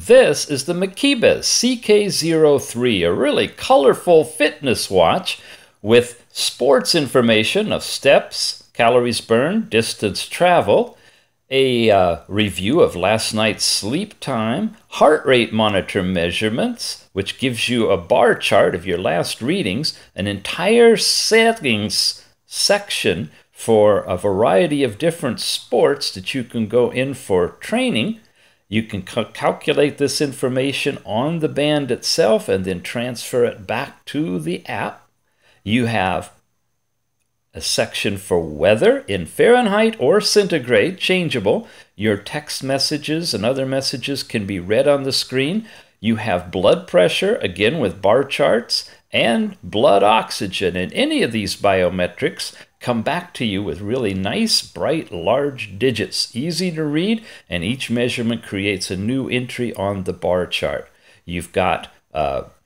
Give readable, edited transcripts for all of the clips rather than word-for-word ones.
This is the Makibes CK03, a really colorful fitness watch with sports information of steps, calories burned, distance traveled, a review of last night's sleep time, heart rate monitor measurements, which gives you a bar chart of your last readings, an entire settings section for a variety of different sports that you can go in for training. You can calculate this information on the band itself and then transfer it back to the app. You have a section for weather in Fahrenheit or centigrade, changeable. Your text messages and other messages can be read on the screen. You have blood pressure, again with bar charts, and blood oxygen. And any of these biometrics come back to you with really nice, bright, large digits, easy to read, and each measurement creates a new entry on the bar chart. You've got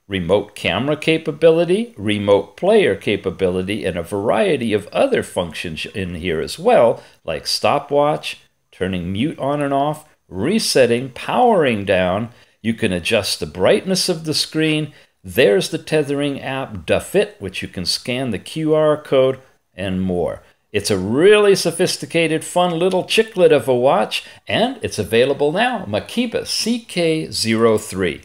remote camera capability, remote player capability, and a variety of other functions in here as well, like stopwatch, turning mute on and off, resetting, powering down. You can adjust the brightness of the screen. There's the tethering app, Fit, which you can scan the QR code, and more. It's a really sophisticated, fun little chicklet of a watch, and it's available now, Makibes CK03.